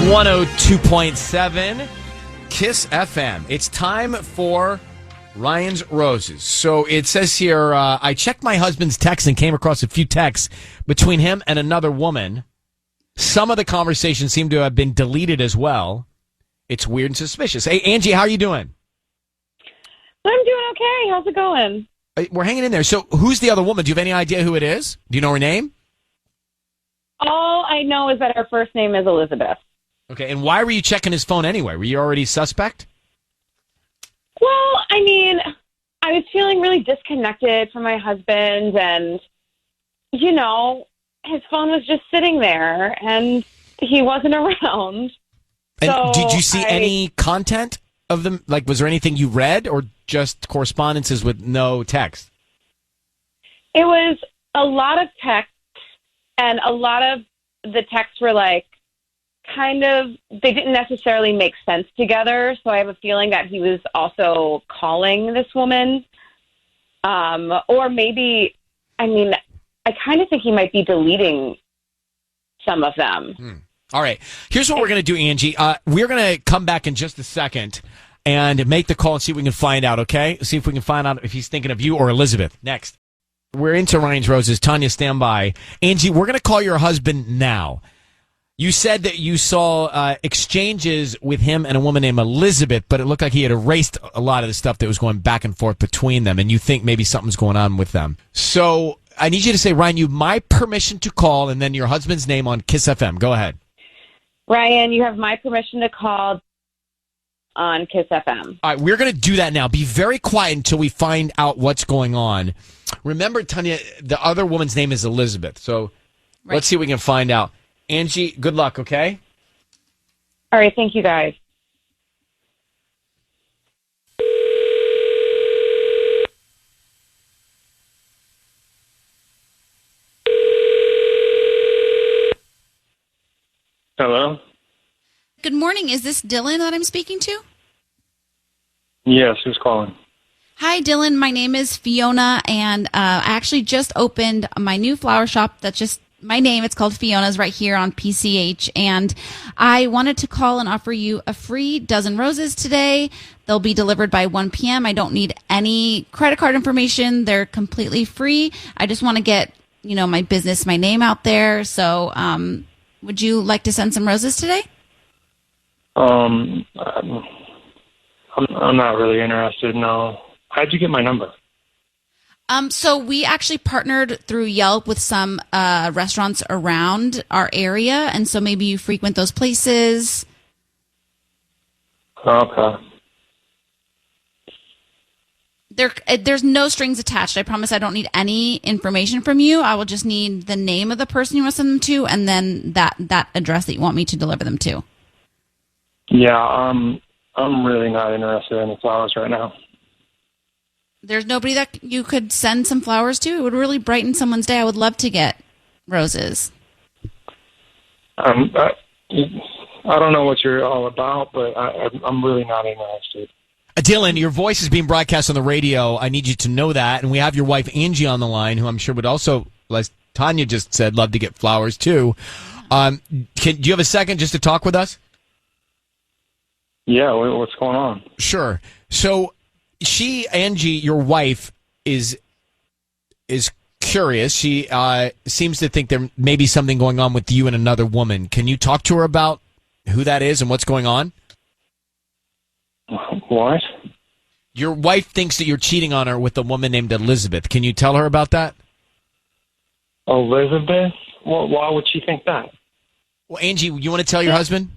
102.7 Kiss FM. It's time for Ryan's Roses. So it says here, I checked my husband's text and came across a few texts between him and another woman. Some of the conversations seem to have been deleted as well. It's weird and suspicious. Hey, Angie, how are you doing? I'm doing okay. How's it going? We're hanging in there. So who's the other woman? Do you have any idea who it is? Do you know her name? All I know is that her first name is Elizabeth. Okay, and why were you checking his phone anyway? Were you already suspect? Well, I mean, I was feeling really disconnected from my husband, and, you know, his phone was just sitting there, and he wasn't around. And so did you see any content of them? Like, was there anything you read, or just correspondences with no text? It was a lot of text, and a lot of the texts were like, they didn't necessarily make sense together. So I have a feeling that he was also calling this woman. Or maybe, I mean, I kind of think he might be deleting some of them. All right. Here's what we're going to do, Angie. We're going to come back in just a second and make the call and see if we can find out, okay? See if we can find out if he's thinking of you or Elizabeth. Next. We're into Ryan's Roses. Tanya, stand by. Angie, we're going to call your husband now. You said that you saw exchanges with him and a woman named Elizabeth, but it looked like he had erased a lot of the stuff that was going back and forth between them, and you think maybe something's going on with them. So I need you to say, Ryan, you have my permission to call, and then your husband's name on Kiss FM. Go ahead. Ryan, you have my permission to call on Kiss FM. All right, we're going to do that now. Be very quiet until we find out what's going on. Remember, Tanya, the other woman's name is Elizabeth, so Let's see if we can find out. Angie, good luck, okay? All right, thank you, guys. Hello? Good morning. Is this Dylan that I'm speaking to? Yes, who's calling? Hi, Dylan. My name is Fiona, and I actually just opened my new flower shop that's just my name. It's called Fiona's right here on PCH, and I wanted to call and offer you a free dozen roses today. They'll be delivered by 1 p.m. I don't need any credit card information. They're completely free. I just want to get, my business, my name out there. So would you like to send some roses today? I'm not really interested, no. How'd you get my number? So we actually partnered through Yelp with some restaurants around our area, and so maybe you frequent those places. Okay. There's no strings attached. I promise I don't need any information from you. I will just need the name of the person you want to send them to, and then that address that you want me to deliver them to. Yeah, I'm really not interested in the flowers right now. There's nobody that you could send some flowers to? It would really brighten someone's day. I would love to get roses. I don't know what you're all about, but I'm really not interested. Dylan, your voice is being broadcast on the radio. I need you to know that. And we have your wife, Angie, on the line, who I'm sure would also, as Tanya just said, love to get flowers, too. Do you have a second just to talk with us? Yeah, what's going on? Sure. So Angie, your wife, is curious. She seems to think there may be something going on with you and another woman. Can you talk to her about who that is and what's going on? What? Your wife thinks that you're cheating on her with a woman named Elizabeth. Can you tell her about that? Elizabeth? Well, why would she think that? Well, Angie, you want to tell your husband?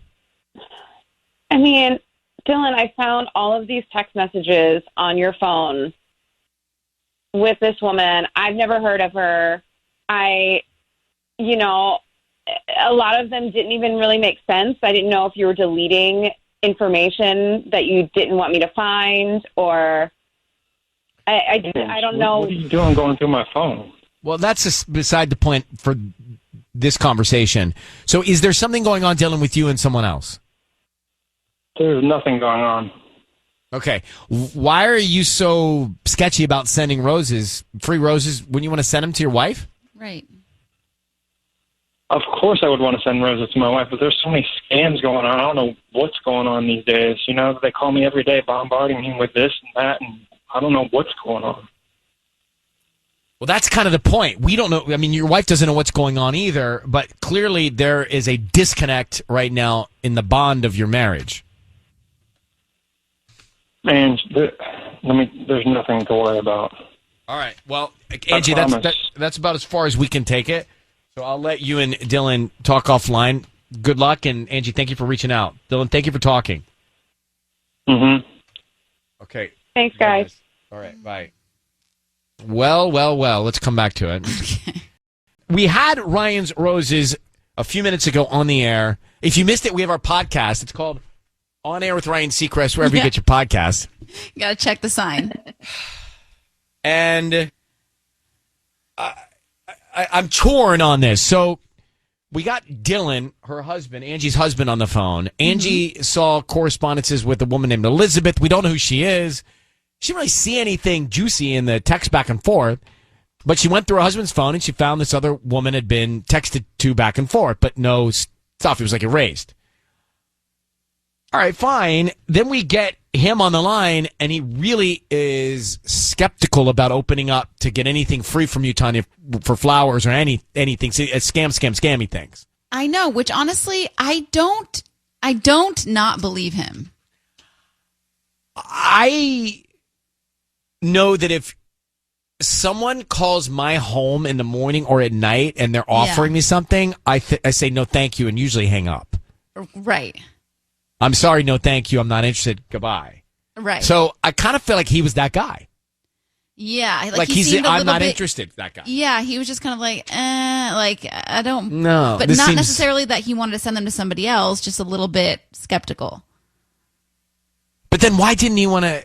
I mean, Dylan, I found all of these text messages on your phone with this woman. I've never heard of her. A lot of them didn't even really make sense. I didn't know if you were deleting information that you didn't want me to find, or I don't know. What are you doing going through my phone? Well, that's beside the point for this conversation. So is there something going on, Dylan, with you and someone else? There's nothing going on. Okay. Why are you so sketchy about sending free roses, when you want to send them to your wife? Right. Of course I would want to send roses to my wife, but there's so many scams going on. I don't know what's going on these days. You know, they call me every day bombarding me with this and that, and I don't know what's going on. Well, that's kind of the point. We don't know. I mean, your wife doesn't know what's going on either, but clearly there is a disconnect right now in the bond of your marriage. And there's nothing to worry about. All right. Well, Angie, that's about as far as we can take it. So I'll let you and Dylan talk offline. Good luck, and Angie, thank you for reaching out. Dylan, thank you for talking. Mm-hmm. Okay. Thanks, guys. All right, bye. Well, let's come back to it. Okay. We had Ryan's Roses a few minutes ago on the air. If you missed it, we have our podcast. It's called On Air with Ryan Seacrest, wherever you get your podcast. You got to check the sign. And I'm torn on this. So we got Dylan, her husband, Angie's husband, on the phone. Angie saw correspondences with a woman named Elizabeth. We don't know who she is. She didn't really see anything juicy in the text back and forth, but she went through her husband's phone and she found this other woman had been texted to back and forth, but no stuff. It was like erased. All right, fine. Then we get him on the line, and he really is skeptical about opening up to get anything free from you, Tanya, for flowers or anything. Scammy things. I know, which honestly, I don't not believe him. I know that if someone calls my home in the morning or at night and they're offering me something, I say no thank you and usually hang up. Right. I'm sorry, no thank you, I'm not interested, goodbye. Right. So I kind of feel like he was that guy. Yeah. Like he seemed I'm not interested, that guy. Yeah, he was just kind of like, I don't. No. But not necessarily that he wanted to send them to somebody else, just a little bit skeptical. But then why didn't he want to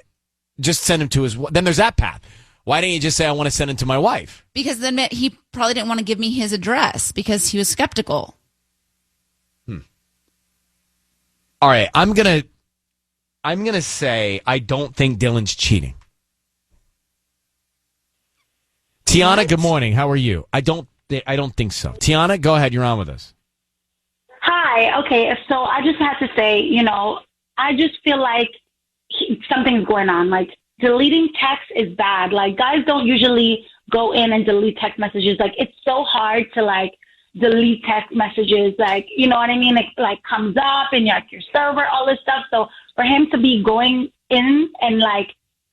just send him to his wife? Then there's that path. Why didn't you just say, I want to send him to my wife? Because then he probably didn't want to give me his address because he was skeptical. All right, I'm gonna say I don't think Dylan's cheating. Tiana, what? Good morning. How are you? I don't think so. Tiana, go ahead. You're on with us. Hi. Okay. So I just have to say, I just feel like something's going on. Like, deleting text is bad. Like, guys don't usually go in and delete text messages. Like, it's so hard to delete text messages. Like, you know what I mean? It comes up in your server, all this stuff. So for him to be going in and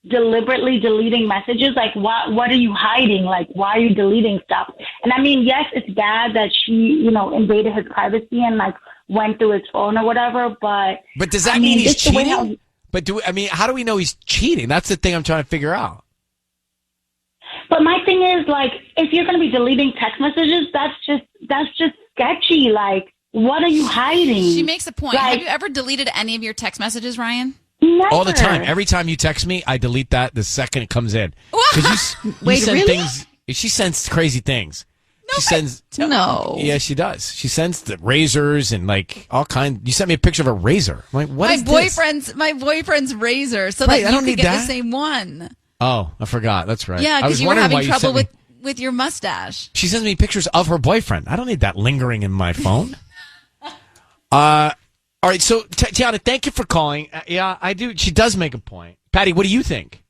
deliberately deleting messages, what are you hiding? Why are you deleting stuff? And I mean, yes, it's bad that she, invaded his privacy and went through his phone or whatever, but does that mean he's cheating? How do we know he's cheating? That's the thing I'm trying to figure out. But my thing is, if you're going to be deleting text messages, that's just sketchy. What are you hiding? She makes a point. Have you ever deleted any of your text messages, Ryan? Never. All the time. Every time you text me, I delete that the second it comes in. Wait, send really? Things, she sends crazy things. No, she sends. No. Yeah, she does. She sends the razors and all kinds. You sent me a picture of a razor. I'm like, what is this? My boyfriend's razor, so right, that you could get the same one. Oh, I forgot. That's right. Yeah, because you were having trouble with your mustache. She sends me pictures of her boyfriend. I don't need that lingering in my phone. All right, so Tiana, thank you for calling. Yeah, I do. She does make a point. Patty, what do you think?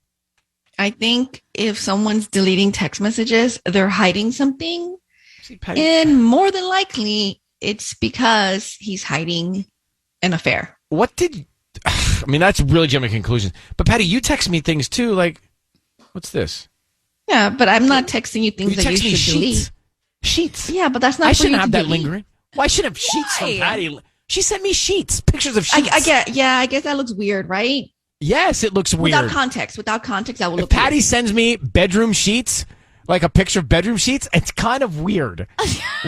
I think if someone's deleting text messages, they're hiding something. See, Patty, and more than likely, it's because he's hiding an affair. That's really jumping conclusions. But Patty, you text me things too, what's this? Yeah, but I'm not texting you things that you should delete. Sheets. Yeah, but that's not. I shouldn't have that lingering. Why should I have sheets from Patty? She sent me sheets, pictures of sheets. I guess that looks weird, right? Yes, it looks weird. Without context, that will look Patty weird. sends me bedroom sheets, a picture of bedroom sheets, it's kind of weird.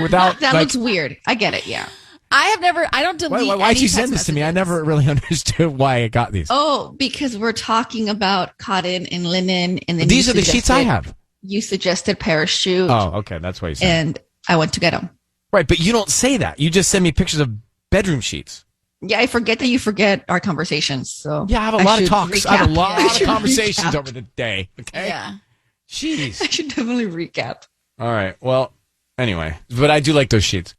Without that looks weird. I get it, yeah. I don't delete why'd you send this to me? I never really understood why I got these. Oh, because we're talking about cotton and linen. And then these are the sheets I have. You suggested parachute. Oh, okay. That's why you said. And I went to get them. Right, but you don't say that. You just send me pictures of bedroom sheets. Yeah, I forget that you forget our conversations. So yeah, I have a lot of talks. I have a lot of conversations over the day. Okay. Yeah. Jeez. I should definitely recap. All right. Well, anyway, but I do like those sheets.